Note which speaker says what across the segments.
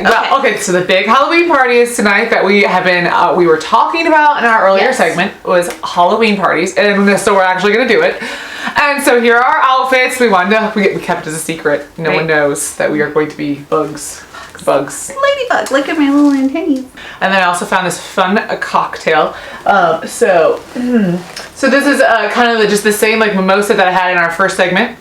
Speaker 1: well, okay, so the big Halloween party is tonight that we have been, we were talking about in our earlier segment was Halloween parties, and so we're actually going to do it. And so here are our outfits. We kept it as a secret. No one knows that we are going to be bugs.
Speaker 2: Ladybug, look at my little antennae.
Speaker 1: And then I also found this fun cocktail. So this is kind of just the same like mimosa that I had in our first segment.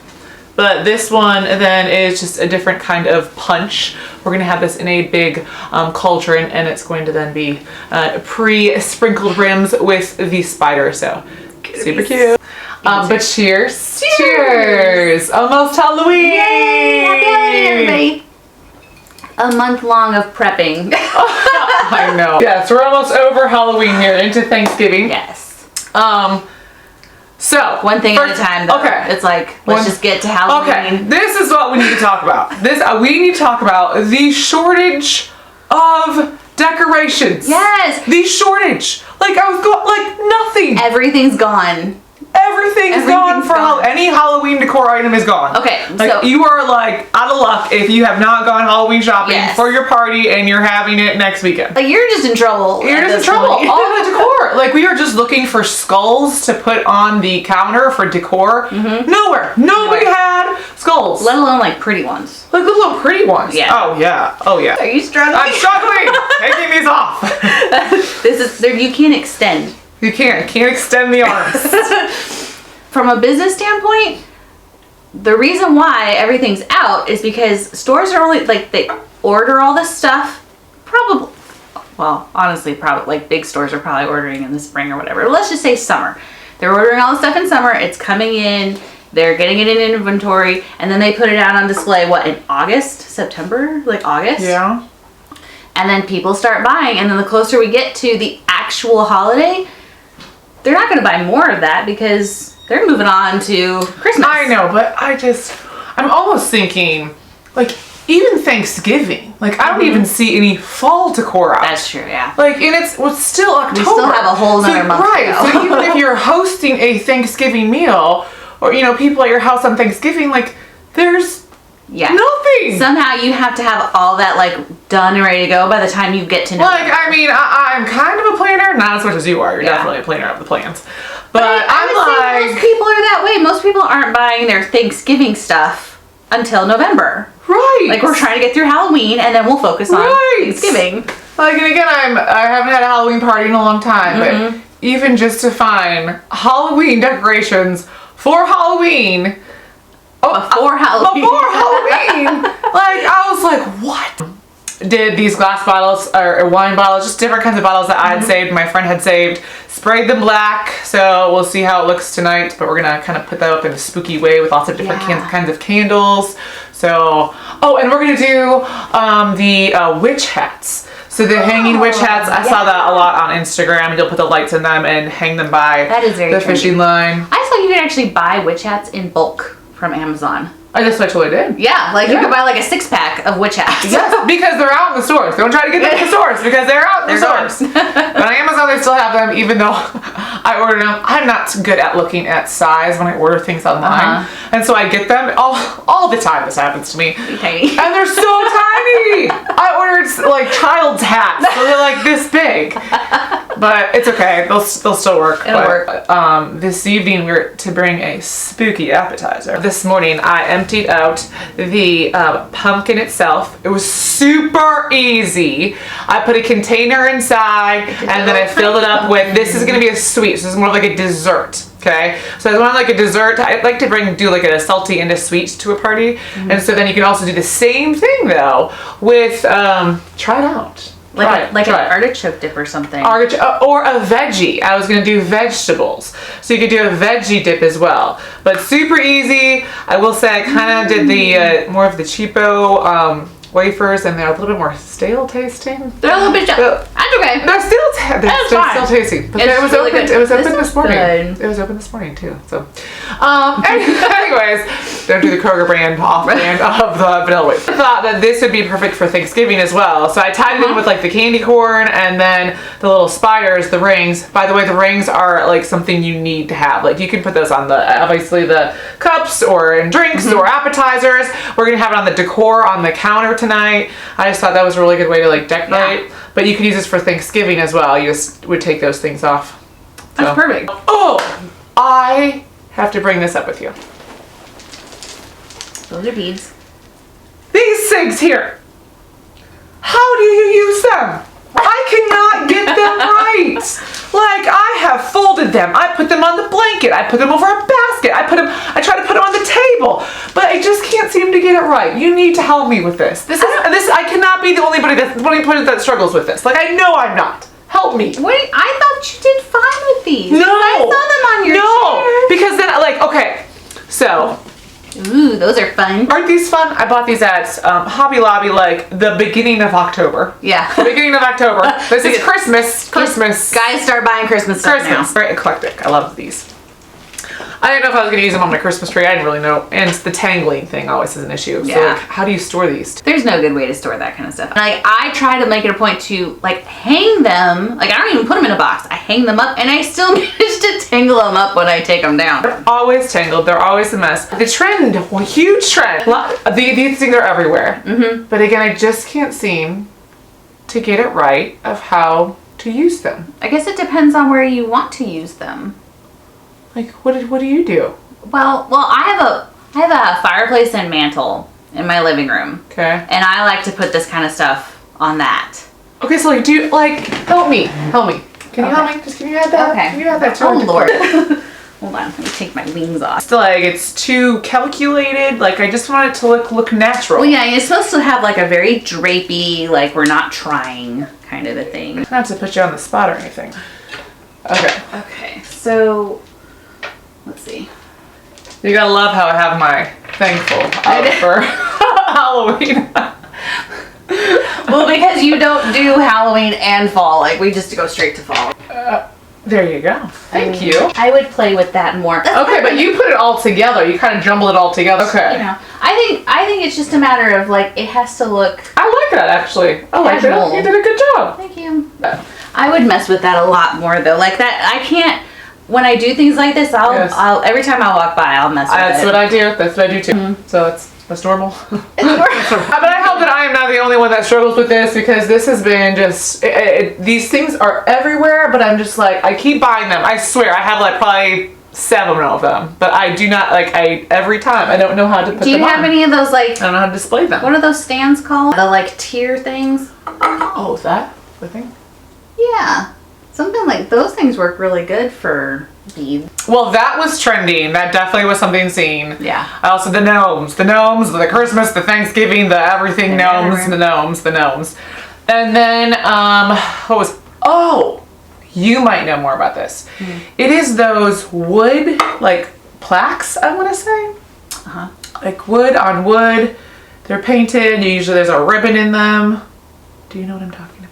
Speaker 1: But this one then is just a different kind of punch. We're gonna have this in a big cauldron, and it's going to then be pre-sprinkled rims with the spider. So super cute. But cheers. Cheers! Almost Halloween!
Speaker 2: Yay! Happy Halloween, everybody! A month long of prepping.
Speaker 1: I know. Yes, we're almost over Halloween here, into Thanksgiving.
Speaker 2: Yes.
Speaker 1: So
Speaker 2: one thing at a time, though. Okay. It's like, let's just get to Halloween.
Speaker 1: Okay, this is what we need to talk about. We need to talk about the shortage of decorations. Yes. The shortage. Like nothing.
Speaker 2: Everything's gone.
Speaker 1: Everything's gone for any Halloween decor item is gone. Okay, so you are like out of luck if you have not gone Halloween shopping for your party and you're having it next weekend.
Speaker 2: Like you're just in trouble.
Speaker 1: You're just in trouble. All the decor. Like we are just looking for skulls to put on the counter for decor. Nowhere. Nobody had skulls.
Speaker 2: Let alone like pretty ones.
Speaker 1: Like the little pretty ones. Yeah. Oh yeah. Oh yeah.
Speaker 2: Are you struggling?
Speaker 1: I'm struggling. Taking these off.
Speaker 2: You can't extend.
Speaker 1: You can't extend the arms.
Speaker 2: From a business standpoint, the reason why everything's out is because stores are only like they order all this stuff. Honestly, like big stores are probably ordering in the spring or whatever. Let's just say summer. They're ordering all the stuff in summer. It's coming in. They're getting it in inventory, and then they put it out on display. What, in August, September, like August?
Speaker 1: Yeah.
Speaker 2: And then people start buying, and then the closer we get to the actual holiday, they're not going to buy more of that because they're moving on to Christmas.
Speaker 1: I know, but I'm almost thinking, like, even Thanksgiving, like, I don't even see any fall decor out.
Speaker 2: That's true, yeah.
Speaker 1: Like, and it's still October.
Speaker 2: We still have a whole nother month to go.
Speaker 1: So even if you're hosting a Thanksgiving meal, or, people at your house on Thanksgiving, like, there's nothing.
Speaker 2: Somehow you have to have all that like done and ready to go by the time you get to know.
Speaker 1: Like, I'm kind of a planner, not as much as you are. You're definitely a planner of the plans. But
Speaker 2: I would say most people are that way. Most people aren't buying their Thanksgiving stuff until November.
Speaker 1: Right.
Speaker 2: Like we're trying to get through Halloween and then we'll focus on Thanksgiving.
Speaker 1: Like, and again, I haven't had a Halloween party in a long time, but even just to find Halloween decorations for Halloween.
Speaker 2: Before Halloween.
Speaker 1: Like, I was like, what? Did these glass bottles or wine bottles, just different kinds of bottles that I had saved, my friend had saved, sprayed them black. So we'll see how it looks tonight, but we're gonna kind of put that up in a spooky way with lots of different kinds of candles. So, and we're gonna do the witch hats. So the hanging witch hats, I saw that a lot on Instagram. You'll put the lights in them and hang them by the fishing line.
Speaker 2: I saw you could actually buy witch hats in bulk from Amazon.
Speaker 1: That's what I totally did.
Speaker 2: Yeah, like you could buy like a 6-pack of witch hats.
Speaker 1: Yes, because they're out in the stores. Don't try to get them in the stores because they're out in the stores. But on Amazon they still have them, even though I ordered them. I'm not good at looking at size when I order things online. And so I get them all the time. This happens to me.
Speaker 2: Tiny.
Speaker 1: And they're so tiny. I ordered like child's hats. So they're like this big. But it's okay. They'll still work.
Speaker 2: It'll work.
Speaker 1: This evening we're to bring a spooky appetizer. This morning I emptied out the pumpkin itself. It was super easy. I put a container inside and then I filled it up with, this is going to be a sweet. So this is more like a dessert. Okay, so I want like a dessert. I'd like to do like a salty and a sweet to a party. And so then you can also do the same thing though with, try it out.
Speaker 2: Like an artichoke dip or something.
Speaker 1: Or a veggie. I was going to do vegetables. So you could do a veggie dip as well. But super easy. I will say I kind of did the more of the cheapo wafers, and they're a little bit more stale tasting.
Speaker 2: They're a little bit. That's okay.
Speaker 1: They're still tasty. But it was
Speaker 2: really
Speaker 1: open.
Speaker 2: Good.
Speaker 1: It was open this morning.
Speaker 2: Good.
Speaker 1: It was open this morning too. So, anyways, don't do the Kroger brand off-brand of the vanilla wafer. I thought that this would be perfect for Thanksgiving as well. So I tied it in with like the candy corn and then the little spiders, the rings. By the way, the rings are like something you need to have. Like you can put those on obviously the cups or in drinks or appetizers. We're gonna have it on the decor on the countertop. tonight. I just thought that was a really good way to like decorate. Yeah. But you could use this for Thanksgiving as well. You just would take those things off. So.
Speaker 2: That's perfect.
Speaker 1: Oh, I have to bring this up with you.
Speaker 2: Those are beads.
Speaker 1: These things here. How do you use them? I cannot get them right. Like, I have folded them. I put them on the blanket. I put them over a basket. I try to put them on the table, but I just can't seem to get it right. You need to help me with this. I cannot be the only person that struggles with this. Like, I know I'm not. Help me.
Speaker 2: Wait, I thought you did fine with these.
Speaker 1: No.
Speaker 2: I saw them on your chair.
Speaker 1: Because then, like, okay, so.
Speaker 2: Ooh, those are fun.
Speaker 1: Aren't these fun? I bought these at Hobby Lobby like the beginning of October.
Speaker 2: Yeah.
Speaker 1: The beginning of October. This is Christmas.
Speaker 2: Guys start buying Christmas stuff now.
Speaker 1: Very eclectic. I love these. I didn't know if I was going to use them on my Christmas tree. I didn't really know. And the tangling thing always is an issue.
Speaker 2: Yeah.
Speaker 1: So like, how do you store these?
Speaker 2: There's no good way to store that kind of stuff. Like, I try to make it a point to like hang them. Like, I don't even put them in a box. I hang them up and I still manage to tangle them up when I take them down.
Speaker 1: They're always tangled. They're always a mess. The trend, huge trend. These things are everywhere. Mm-hmm. But again, I just can't seem to get it right of how to use them.
Speaker 2: I guess it depends on where you want to use them.
Speaker 1: Like, what do you do?
Speaker 2: Well, I have a fireplace and mantle in my living room.
Speaker 1: Okay.
Speaker 2: And I like to put this kind of stuff on that.
Speaker 1: Okay, so like, help me. Can you help me? Just can you add that?
Speaker 2: Okay.
Speaker 1: Can you add that too?
Speaker 2: Oh Lord. Hold on, let me take my wings off.
Speaker 1: It's like, it's too calculated. Like, I just want it to look natural.
Speaker 2: Well, yeah, it's supposed to have like a very drapey, like we're not trying kind of a thing.
Speaker 1: Not to put you on the spot or anything.
Speaker 2: Okay, so let's see.
Speaker 1: You gotta love how I have my thankful out for Halloween.
Speaker 2: Well, because you don't do Halloween and fall. Like, we just go straight to fall.
Speaker 1: There you go. Thank you.
Speaker 2: I would play with that more.
Speaker 1: Okay, but you put it all together. You kind of jumble it all together. Okay.
Speaker 2: You know, I think it's just a matter of like, it has to look.
Speaker 1: I like that actually. I like that. You did a good job.
Speaker 2: Thank you. I would mess with that a lot more though. Like that, I can't. When I do things like this, I'll every time I walk by, I'll mess with it.
Speaker 1: That's what I do. That's what I do too. Mm-hmm. So that's normal.
Speaker 2: It's normal.
Speaker 1: But I hope that I am not the only one that struggles with this, because this has been just these things are everywhere. But I'm just like, I keep buying them. I swear, I have like probably 7 of them, but I do not every time I don't know how to put them on.
Speaker 2: Do you have any of those like?
Speaker 1: I don't know how to display them.
Speaker 2: What are those stands called? The like tier things.
Speaker 1: Oh, is that the thing?
Speaker 2: Yeah. Something like those things work really good for beads. Well,
Speaker 1: that was trending. That definitely was something seen.
Speaker 2: Yeah.
Speaker 1: Also the gnomes, the Christmas, the Thanksgiving, the everything gnomes, the gnomes. And then, you might know more about this. Mm. It is those wood, like plaques, I want to say. Uh-huh. Like wood on wood. They're painted. Usually there's a ribbon in them. Do you know what I'm talking about?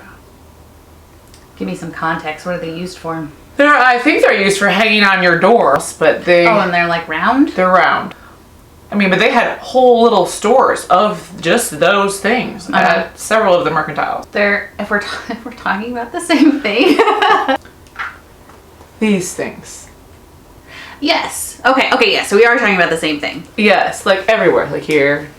Speaker 2: Give me some context. What are they used for?
Speaker 1: I think they're used for hanging on your doors, but they...
Speaker 2: Oh, and they're like round?
Speaker 1: They're round. I mean, but they had whole little stores of just those things at several of the mercantiles.
Speaker 2: If we're talking about the same thing.
Speaker 1: These things.
Speaker 2: Yes. Okay, yeah, so we are talking about the same thing.
Speaker 1: Yes, like everywhere, like here.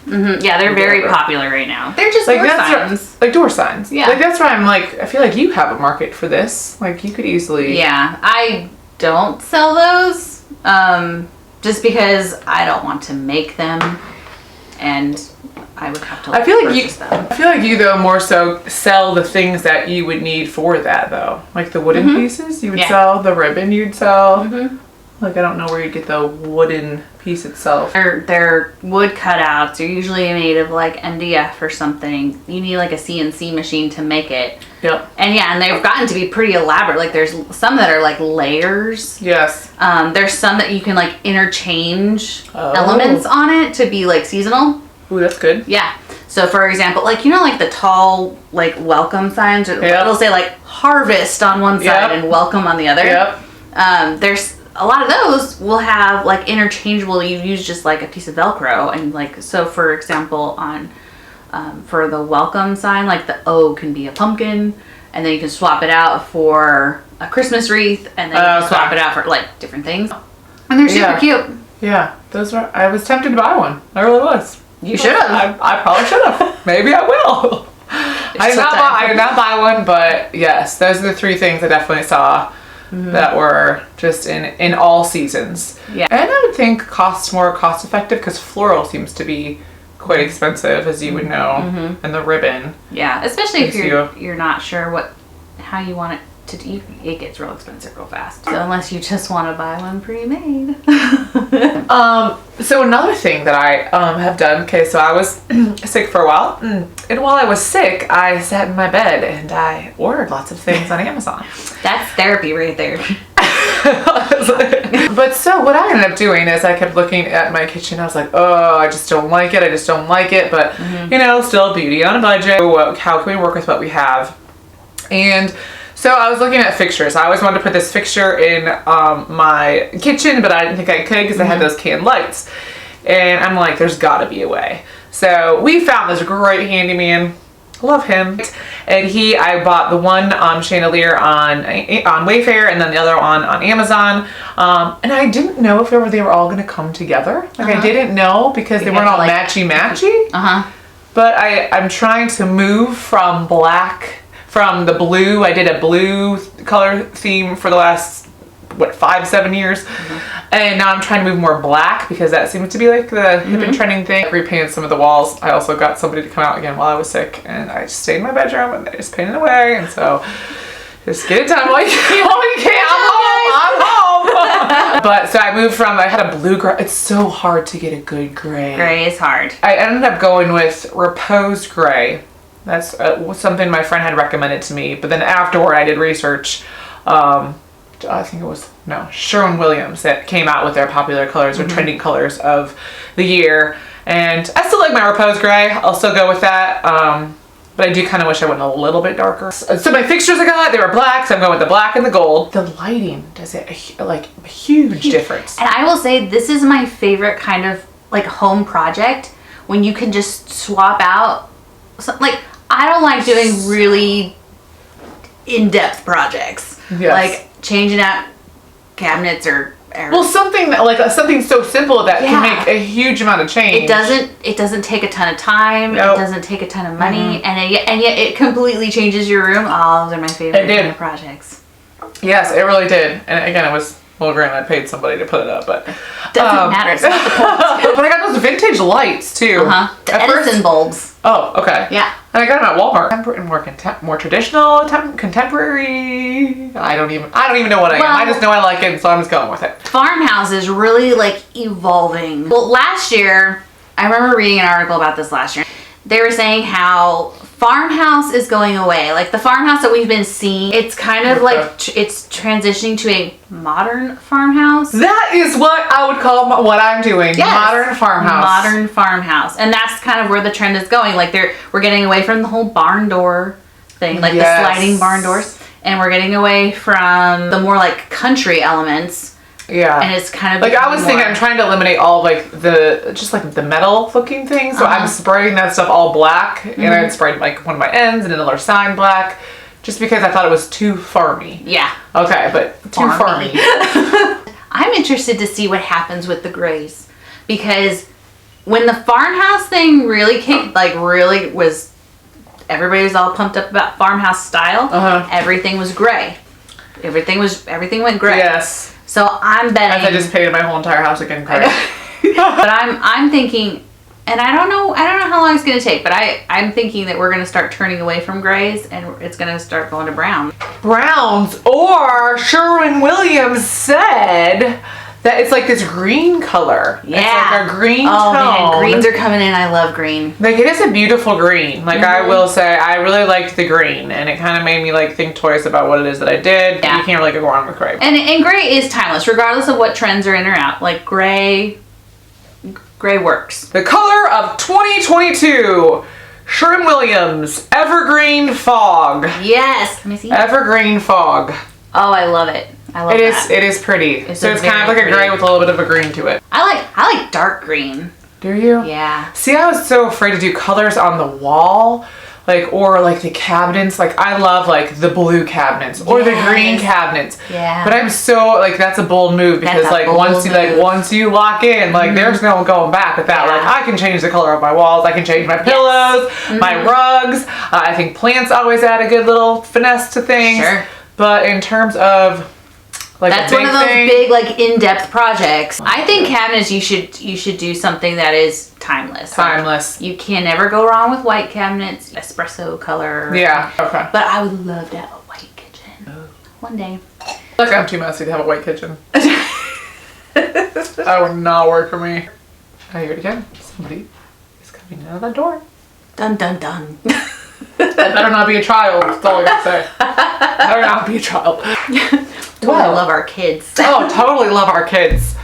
Speaker 2: Mm-hmm. Yeah, they're very popular right now. They're just
Speaker 1: like
Speaker 2: door signs.
Speaker 1: Like door signs.
Speaker 2: Yeah.
Speaker 1: Like that's why I'm like, I feel like you have a market for this. Like you could easily.
Speaker 2: Yeah, I don't sell those just because I don't want to make them, and I would have to.
Speaker 1: I feel like you
Speaker 2: them.
Speaker 1: though more so sell the things that you would need for that though, like the wooden pieces you would sell, the ribbon you'd sell. Mm-hmm. Like I don't know where you get the wooden piece itself.
Speaker 2: They're wood cutouts. They're usually made of like MDF or something. You need like a CNC machine to make it.
Speaker 1: Yep.
Speaker 2: And they've gotten to be pretty elaborate. Like there's some that are like layers.
Speaker 1: Yes.
Speaker 2: There's some that you can like interchange elements on it to be like seasonal.
Speaker 1: Ooh, that's good.
Speaker 2: Yeah. So for example, like like the tall like welcome signs. It'll say like harvest on one side and welcome on the other.
Speaker 1: Yep.
Speaker 2: There's a lot of those will have like interchangeable. You use just like a piece of Velcro, and like so. For example, on for the welcome sign, like the O can be a pumpkin, and then you can swap it out for a Christmas wreath, and then you can swap it out for like different things. And they're super cute.
Speaker 1: Yeah, those were. I was tempted to buy one. I really was.
Speaker 2: You should have.
Speaker 1: I probably should have. Maybe I will. I did not buy one, but yes, those are the 3 things I definitely saw that were just in all seasons.
Speaker 2: Yeah.
Speaker 1: And I would think more cost effective because floral seems to be quite expensive, as you would know, and the ribbon.
Speaker 2: Yeah, especially if you're not sure how you want it to do. It gets real expensive real fast. So unless you just want to buy one pre-made.
Speaker 1: So another thing that I have done, okay, so I was sick for a while, and while I was sick, I sat in my bed and I ordered lots of things on Amazon.
Speaker 2: That's therapy right there.
Speaker 1: But so what I ended up doing is I kept looking at my kitchen. I was like, oh, I just don't like it. But, you know, still beauty on a budget. How can we work with what we have? And so I was looking at fixtures. I always wanted to put this fixture in my kitchen, but I didn't think I could because I had those can lights. And I'm like, there's got to be a way. So we found this great handyman. Love him. And I bought the one chandelier on Wayfair and then the other one on Amazon. And I didn't know if they were all going to come together. Like I didn't know because they weren't all matchy-matchy. But I'm trying to move from the blue. I did a blue color theme for the last 5-7 years, and now I'm trying to move more black because that seems to be like the hip and trending thing. I repainted some of the walls. I also got somebody to come out again while I was sick, and I just stayed in my bedroom and I just painted away. And so just get it done while you can. I'm home. But so I moved from, I had a blue gray. It's so hard to get a good gray.
Speaker 2: Gray is hard.
Speaker 1: I ended up going with Repose Gray. That's something my friend had recommended to me. But then afterward, I did research. I think it was, Sherwin-Williams that came out with their popular colors or trending colors of the year. And I still like my Repose Gray. I'll still go with that. But I do kind of wish I went a little bit darker. So my fixtures I got, they were black. So I'm going with the black and the gold. The lighting does a huge difference.
Speaker 2: And I will say this is my favorite kind of like home project when you can just swap out. I don't like doing really in-depth projects.
Speaker 1: Yes.
Speaker 2: Like changing out cabinets or
Speaker 1: well, something so simple that can make a huge amount of change.
Speaker 2: It doesn't take a ton of time.
Speaker 1: Nope.
Speaker 2: It doesn't take a ton of money, and yet it completely changes your room. Oh, those are my favorite kind of projects.
Speaker 1: Yes, it really did. And again, it was, well, granted, I paid somebody to put it up, but
Speaker 2: doesn't matter. It's not the point.
Speaker 1: But I got those vintage lights too.
Speaker 2: The Edison bulbs.
Speaker 1: Oh, okay.
Speaker 2: Yeah. And
Speaker 1: I got them at Walmart. More traditional, contemporary. I don't even know what I am. I just know I like it, so I'm just going with it.
Speaker 2: Farmhouse is really evolving. Well, last year, I remember reading an article about this last year. They were saying how farmhouse is going away. Like the farmhouse that we've been seeing, it's kind of it's transitioning to a modern farmhouse.
Speaker 1: That is what I would call what I'm doing. Yes. Modern farmhouse.
Speaker 2: Modern farmhouse. And that's kind of where the trend is going. We're getting away from the whole barn door thing, the sliding barn doors. And we're getting away from the more country elements. Yeah. And it's kind of
Speaker 1: I was thinking I'm trying to eliminate all the metal looking things. So I'm spraying that stuff all black, and I sprayed one of my ends and another sign black, just because I thought it was too farmy.
Speaker 2: Yeah.
Speaker 1: Okay, but too farmy.
Speaker 2: I'm interested to see what happens with the grays, because when the farmhouse thing really kicked, really was, everybody was all pumped up about farmhouse style. Everything was gray. Everything went gray.
Speaker 1: Yes.
Speaker 2: So I'm betting.
Speaker 1: As I just painted my whole entire house again gray.
Speaker 2: But I'm thinking, and I don't know how long it's going to take, but I'm thinking that we're going to start turning away from grays and it's going to start going to brown.
Speaker 1: Browns, or Sherwin-Williams said that it's this green color.
Speaker 2: Yeah.
Speaker 1: It's a green tone.
Speaker 2: Oh man, greens are coming in. I love green.
Speaker 1: It is a beautiful green. I will say, I really liked the green, and it kind of made me think twice about what it is that I did. Yeah. You can't really go wrong with gray.
Speaker 2: And gray is timeless, regardless of what trends are in or out. Gray works.
Speaker 1: The color of 2022. Sherwin-Williams Evergreen Fog.
Speaker 2: Yes. Let me see.
Speaker 1: Evergreen Fog.
Speaker 2: Oh, I love it. I love that.
Speaker 1: It is pretty. It's kind of a gray with a little bit of a green to it.
Speaker 2: I like dark green.
Speaker 1: Do you?
Speaker 2: Yeah.
Speaker 1: See, I was so afraid to do colors on the wall. Like, or like the cabinets, like I love like the blue cabinets or the green cabinets.
Speaker 2: Yeah.
Speaker 1: But I'm so like, that's a bold move because like once you lock in, like there's no going back with that.
Speaker 2: Yeah.
Speaker 1: Like I can change the color of my walls. I can change my pillows, my rugs. I think plants always add a good little finesse to things.
Speaker 2: Sure.
Speaker 1: But in terms of like
Speaker 2: that's one of those big like in-depth projects. I think cabinets you should do something that is timeless.
Speaker 1: Timeless.
Speaker 2: You can never go wrong with white cabinets, espresso color.
Speaker 1: Yeah. Okay.
Speaker 2: But I would love to have a white kitchen one day.
Speaker 1: Like I'm too messy to have a white kitchen. That would not work for me. I hear it again. Somebody is coming out of the door.
Speaker 2: Dun dun dun.
Speaker 1: That better not be a child. That's all I gotta say. Better not be a child.
Speaker 2: Totally love our kids.
Speaker 1: Oh, totally love our kids.